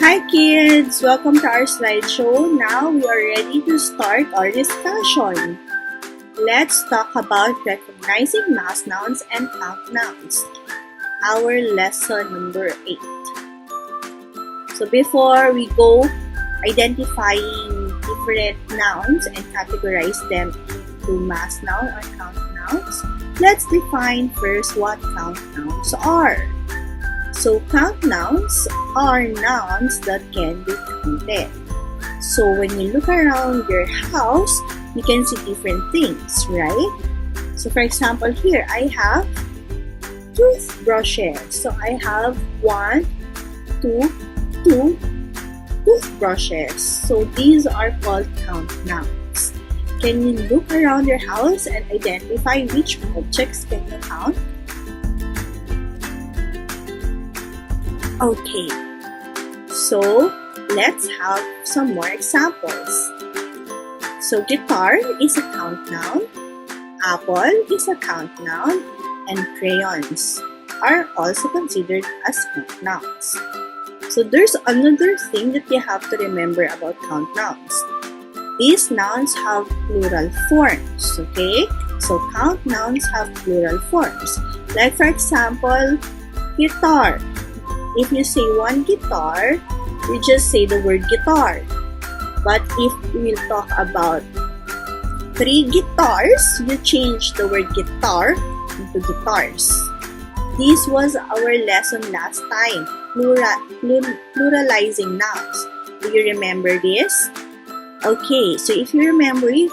Hi kids! Welcome to our slideshow. Now we are ready to start our discussion. Let's talk about recognizing mass nouns and count nouns. Our lesson number 8. So before we go identifying different nouns and categorize them into mass noun or count nouns, let's define first what count nouns are. So count nouns are nouns that can be counted. So when you look around your house, you can see different things, right? So for example, here I have toothbrushes. So I have 1, 2 toothbrushes. So these are called count nouns. Can you look around your house and identify which objects can you count? Okay, so let's have some more examples. So guitar is a count noun, apple is a count noun, and crayons are also considered as count nouns. So there's another thing that you have to remember about count nouns. These nouns have plural forms, okay? So count nouns have plural forms. Like for example, guitar. If you say one guitar, you just say the word guitar. But if we'll talk about 3 guitars, you change the word guitar into guitars. This was our lesson last time, pluralizing nouns. Do you remember this? Okay, so if you remember it,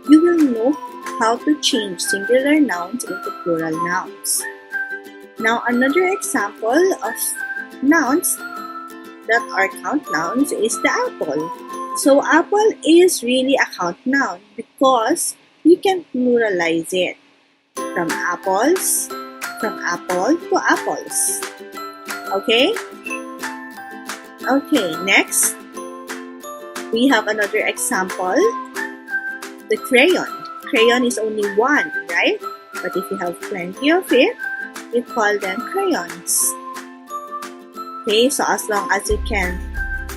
you will know how to change singular nouns into plural nouns. Now, another example of nouns that are count nouns is the apple. So apple is really a count noun because you can pluralize it from apple to apples. Okay? Okay, next we have another example. The crayon. Crayon is only one, right? But if you have plenty of it, you call them crayons. Okay, so as long as you can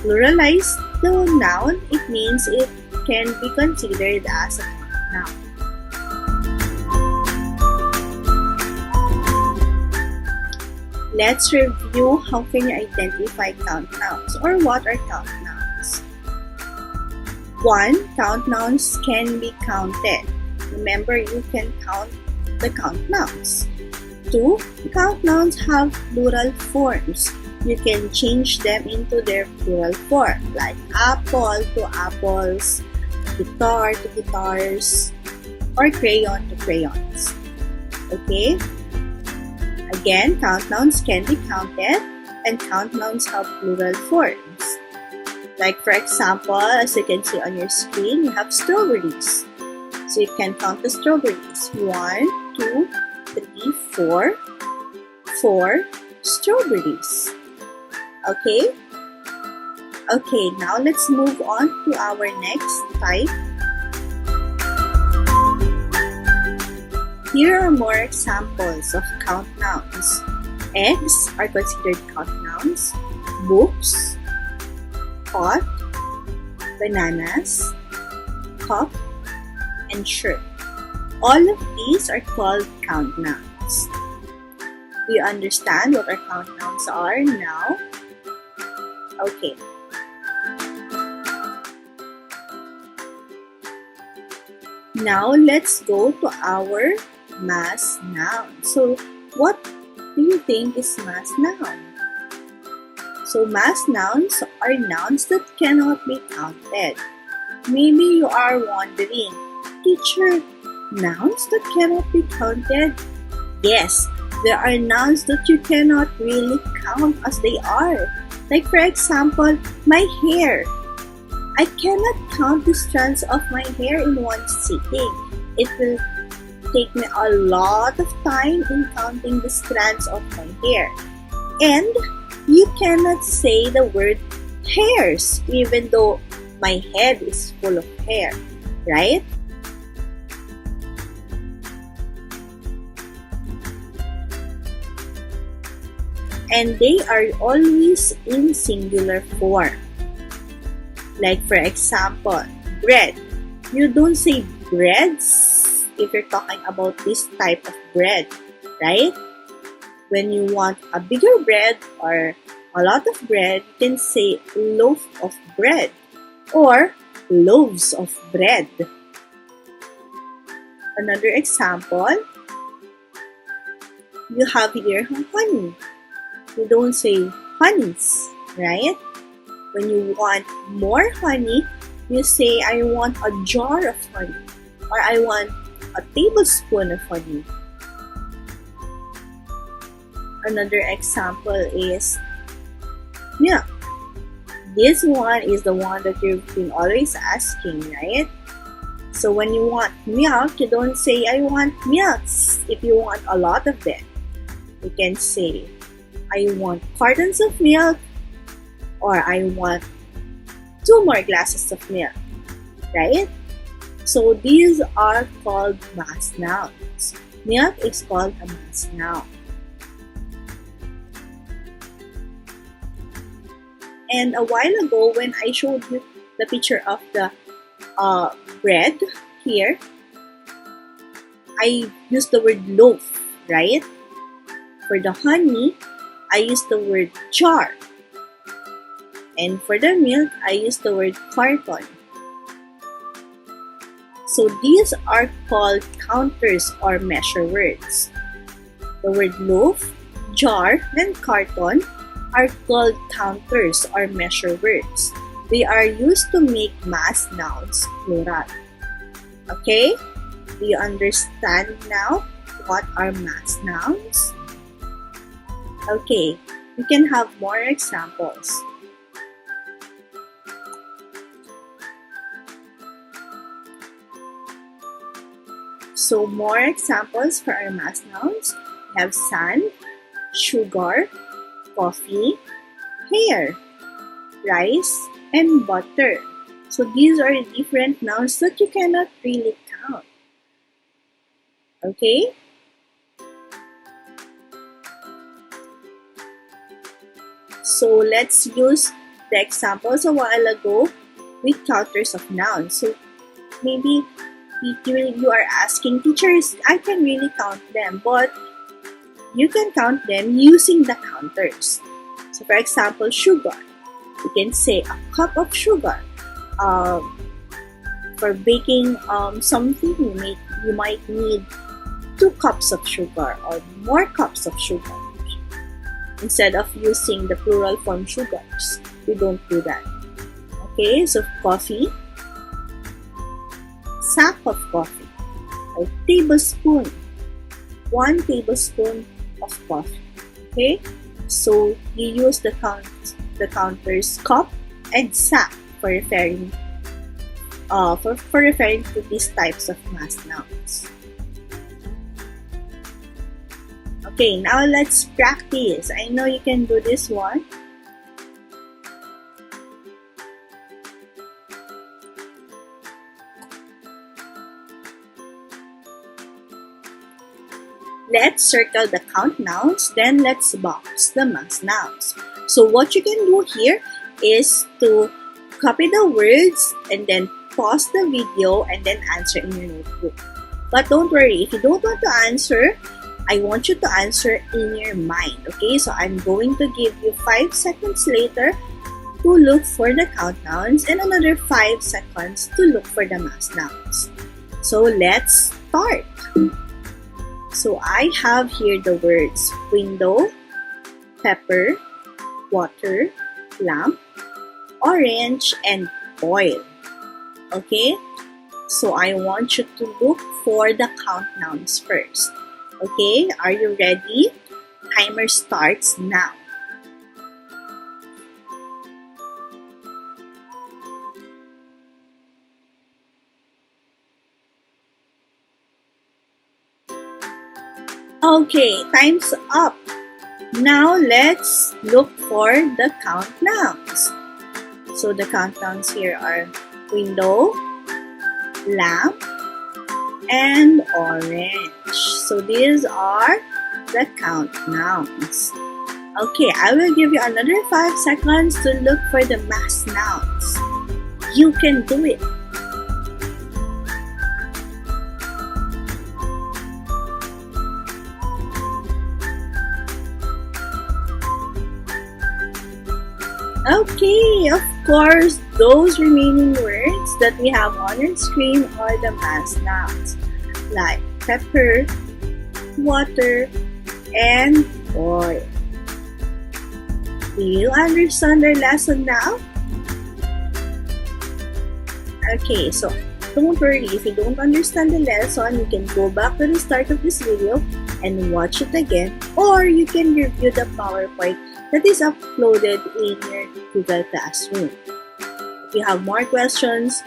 pluralize the noun, it means it can be considered as a count noun. Let's review how can you identify count nouns or what are count nouns. 1. Count nouns can be counted. Remember, you can count the count nouns. 2. Count nouns have plural forms. You can change them into their plural form, like apple to apples, guitar to guitars, or crayon to crayons. Okay? Again, count nouns can be counted, and count nouns have plural forms. Like for example, as you can see on your screen, you have strawberries. So you can count the strawberries. 1, 2, 3, 4. 4 strawberries. Okay? Okay, now let's move on to our next type. Here are more examples of count nouns. Eggs are considered count nouns. Books, pot, bananas, cup, and shirt. All of these are called count nouns. Do you understand what our count nouns are now? Okay. Now let's go to our mass noun. So what do you think is mass noun? So mass nouns are nouns that cannot be counted. Maybe you are wondering, teacher, nouns that cannot be counted? Yes, there are nouns that you cannot really count as they are. Like for example, my hair. I cannot count the strands of my hair in one sitting. It will take me a lot of time in counting the strands of my hair. And you cannot say the word hairs even though my head is full of hair, right? and they are always in singular form. Like for example, bread. You don't say breads if you're talking about this type of bread, right? When you want a bigger bread or a lot of bread, you can say loaf of bread or loaves of bread. Another example, you have here honey. You don't say honeys, right? When you want more honey, you say, I want a jar of honey, or I want a tablespoon of honey. Another example is milk. This one is the one that you've been always asking, right? So when you want milk, you don't say, I want milk. If you want a lot of them, you can say, I want cartons of milk, or I want 2 more glasses of milk, right? So these are called mass nouns. Milk is called a mass noun. And a while ago, when I showed you the picture of the bread here, I used the word loaf, right? For the honey, I used the word jar. And for the milk, I used the word carton. So these are called counters or measure words. The word loaf, jar, and carton are called counters or measure words. They are used to make mass nouns plural. Okay? Do you understand now what are mass nouns? Okay, we can have more examples. So more examples for our mass nouns. We have sand, sugar, coffee, hair, rice, and butter. So these are different nouns that you cannot really count. Okay? So let's use the examples a while ago with counters of nouns. So maybe you are asking, teachers, I can really count them, but you can count them using the counters. So for example, sugar. You can say a cup of sugar. For baking something, you might need 2 cups of sugar or more cups of sugar. Instead of using the plural form sugars, we don't do that. Okay, so coffee, sack of coffee, a tablespoon, 1 tablespoon of coffee. Okay, so you use the counters cup and sack for referring to these types of mass nouns. Okay, now let's practice. I know you can do this one. Let's circle the count nouns, then let's box the mass nouns. So what you can do here is to copy the words and then pause the video and then answer in your notebook. But don't worry, if you don't want to answer, I want you to answer in your mind. Okay, so I'm going to give you 5 seconds later to look for the count nouns and another 5 seconds to look for the mass nouns. So let's start. So I have here the words window, pepper, water, lamp, orange, and oil. Okay? So I want you to look for the count nouns first. Okay? Are you ready? Timer starts now. Okay, time's up. Now let's look for the count nouns. So the count nouns here are window, lamp, and orange. So these are the count nouns. Okay, I will give you another 5 seconds to look for the mass nouns. You can do it. Okay, of course, those remaining words that we have on your screen are the mass nouns, like pepper, water, and oil. Do you understand our lesson now? Okay, so don't worry, if you don't understand the lesson, you can go back to the start of this video and watch it again, or you can review the PowerPoint that is uploaded in your Google Classroom. If you have more questions,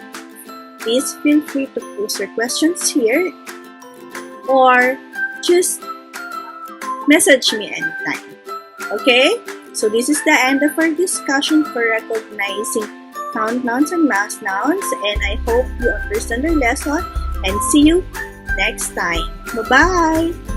please feel free to post your questions here or just message me anytime. Okay? So this is the end of our discussion for recognizing count nouns and mass nouns, and I hope you understand our lesson and see you next time. Bye-bye!